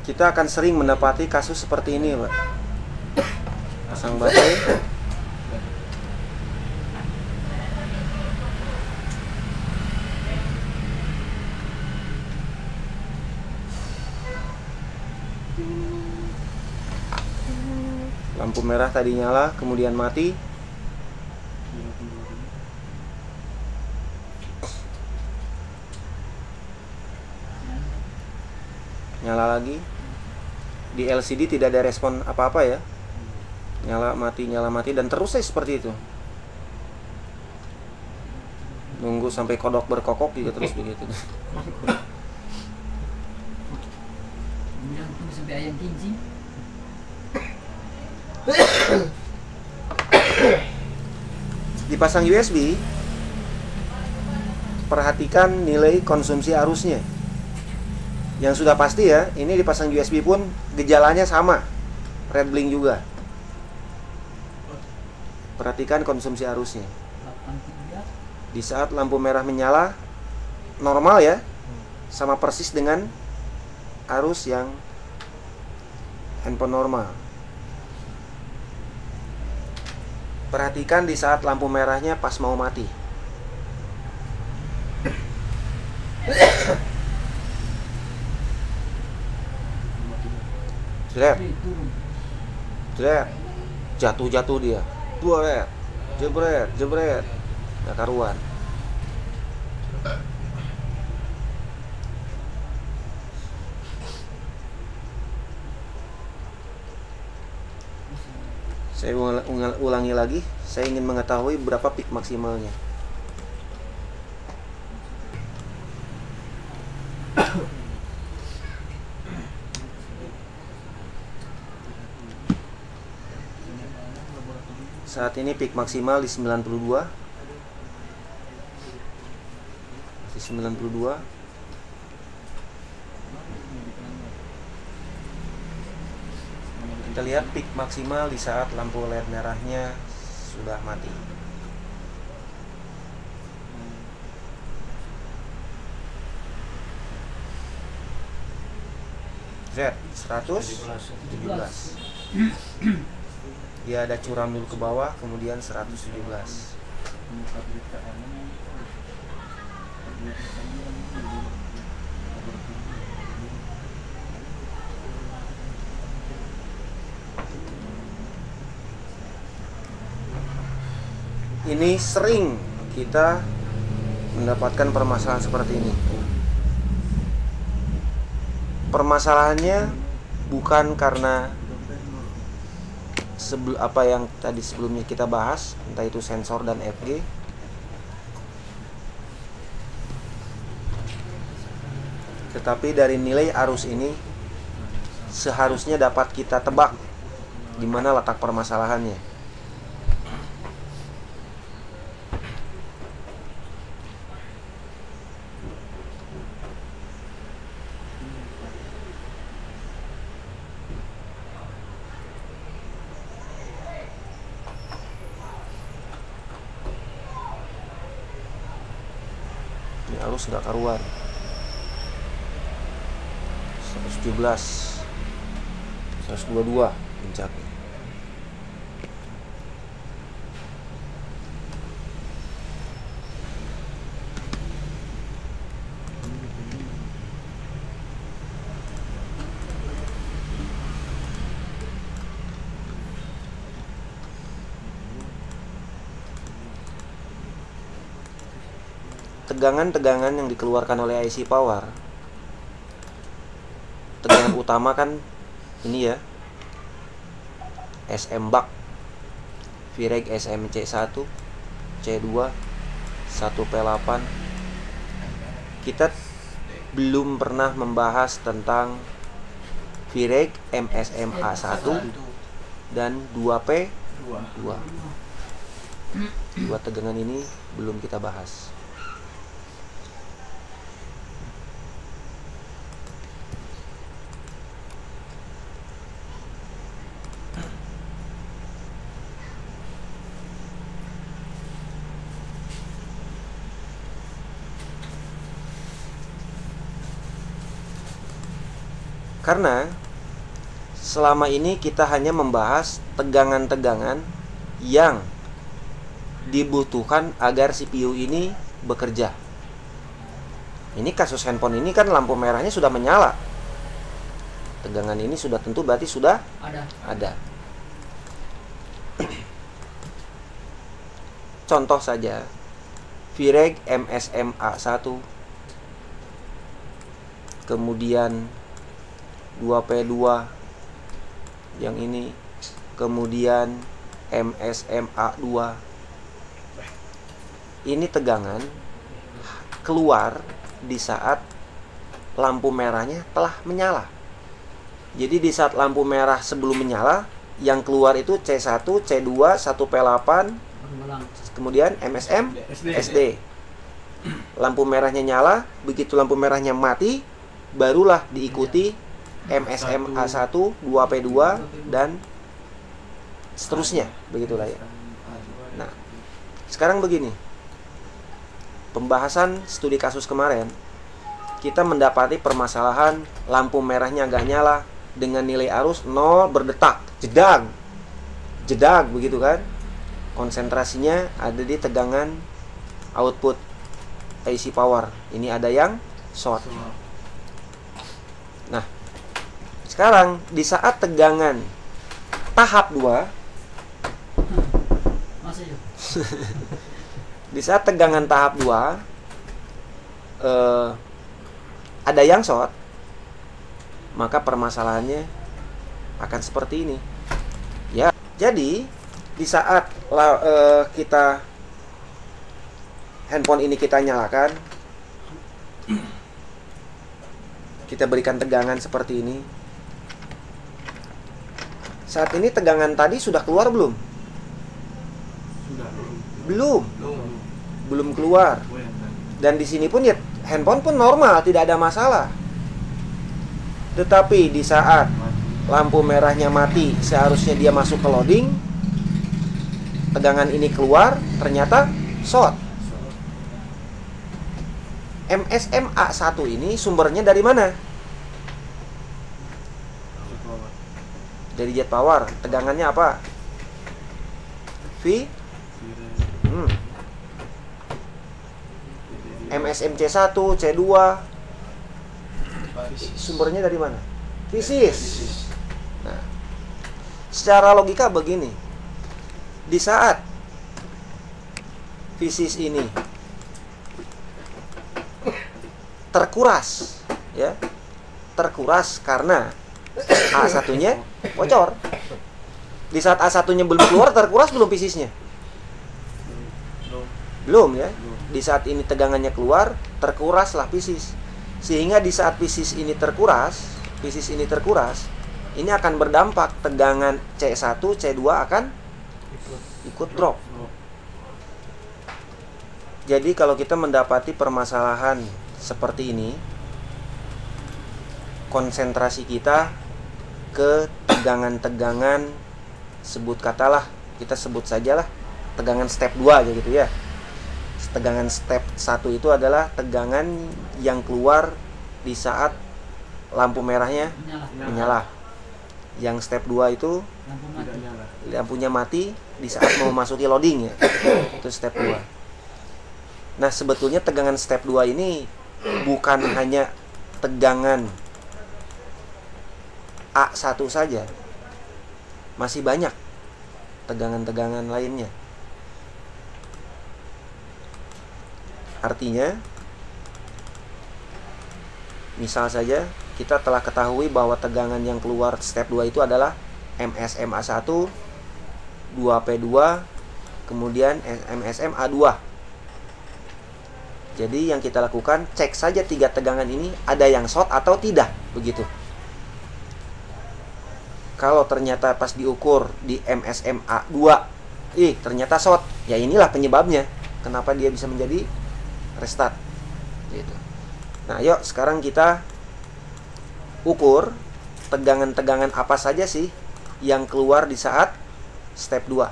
kita akan sering mendapati kasus seperti ini, Pak. Pasang baterai. Lampu merah tadi nyala, kemudian mati. Nyala lagi. Di LCD tidak ada respon apa-apa ya. Nyala mati, dan terus saya seperti itu. Nunggu sampai kodok berkokok juga terus begitu. Sampai ayam kincing. Dipasang USB, perhatikan nilai konsumsi arusnya. Yang sudah pasti ya, ini dipasang USB pun gejalanya sama, red blink juga. Perhatikan konsumsi arusnya. Di saat lampu merah menyala, normal ya, sama persis dengan arus yang handphone normal. Perhatikan di saat lampu merahnya pas mau mati. Jebret. Jatuh dia. Jebret. Nggak karuan. Saya ulangi lagi. Saya ingin mengetahui berapa peak maksimalnya. Saat ini peak maksimal di 92. Di 92. Kita lihat peak maksimal di saat lampu LED merahnya sudah mati. Z 117. Dia ada curam dulu ke bawah, kemudian 117. Ini sering kita mendapatkan permasalahan seperti ini. Permasalahannya bukan karena apa yang tadi sebelumnya kita bahas, entah itu sensor dan FG. Tetapi dari nilai arus ini seharusnya dapat kita tebak di mana letak permasalahannya. Arus nggak karuan. 117, 122 puncaknya. Tegangan-tegangan yang dikeluarkan oleh IC power, tegangan utama kan ini ya, SM buck, Vireg SMC1, C2, 1P8. Kita belum pernah membahas tentang Vireg MSMA1 dan 2P2. Dua tegangan ini belum kita bahas. Karena selama ini kita hanya membahas tegangan-tegangan yang dibutuhkan agar CPU ini bekerja. Ini kasus handphone ini kan lampu merahnya sudah menyala. Tegangan ini sudah tentu berarti sudah ada. Contoh saja, VREG MSM A1, kemudian 2P2 yang ini, kemudian MSM A2. Ini tegangan keluar di saat lampu merahnya telah menyala. Jadi di saat lampu merah sebelum menyala, yang keluar itu C1, C2, 1P8, kemudian MSM SD. Lampu merahnya nyala, begitu lampu merahnya mati, barulah diikuti MSM A1, 2P2, dan seterusnya. Begitulah ya. Nah, sekarang begini. Pembahasan studi kasus kemarin, kita mendapati permasalahan lampu merahnya nggak nyala dengan nilai arus 0 berdetak, jedag begitu kan. Konsentrasinya ada di tegangan output AC power. Ini ada yang short. Nah, sekarang di saat tegangan tahap 2 di saat tegangan tahap 2 ada yang short, maka permasalahannya akan seperti ini. Ya, jadi di saat kita handphone ini kita nyalakan, kita berikan tegangan seperti ini. Saat ini tegangan tadi sudah keluar belum? Belum keluar. Dan di sini pun ya handphone pun normal, tidak ada masalah. Tetapi di saat lampu merahnya mati, seharusnya dia masuk ke loading, tegangan ini keluar, ternyata short. MSM A1 ini sumbernya dari mana? Dari jet power. Tegangannya apa? V MSM C1, C2. Sumbernya dari mana? Fisis. Nah, secara logika begini. Di saat fisis ini terkuras, ya. Terkuras karena A1-nya bocor. Di saat A1-nya belum keluar, terkuras belum fisisnya? Belum ya. Di saat ini tegangannya keluar, terkuraslah fisis. Sehingga di saat fisis ini terkuras, ini akan berdampak tegangan C1, C2 akan ikut drop. Jadi kalau kita mendapati permasalahan seperti ini, konsentrasi kita ke tegangan-tegangan, kita sebut sajalah tegangan step 2 aja gitu ya. Tegangan step 1 itu adalah tegangan yang keluar di saat lampu merahnya menyala. Yang step 2 itu lampunya mati di saat mau masuki loading ya. Itu step 2. Nah, sebetulnya tegangan step 2 ini bukan hanya tegangan A1 saja. Masih banyak tegangan-tegangan lainnya. Artinya, misal saja kita telah ketahui bahwa tegangan yang keluar step 2 itu adalah MSM A1, 2P2, kemudian MSM A2. Jadi yang kita lakukan, cek saja 3 tegangan ini ada yang short atau tidak, begitu. Kalau ternyata pas diukur di MSM A2, ternyata short, ya inilah penyebabnya. Kenapa dia bisa menjadi restart gitu. Nah, yuk sekarang kita ukur tegangan-tegangan apa saja sih yang keluar di saat step 2.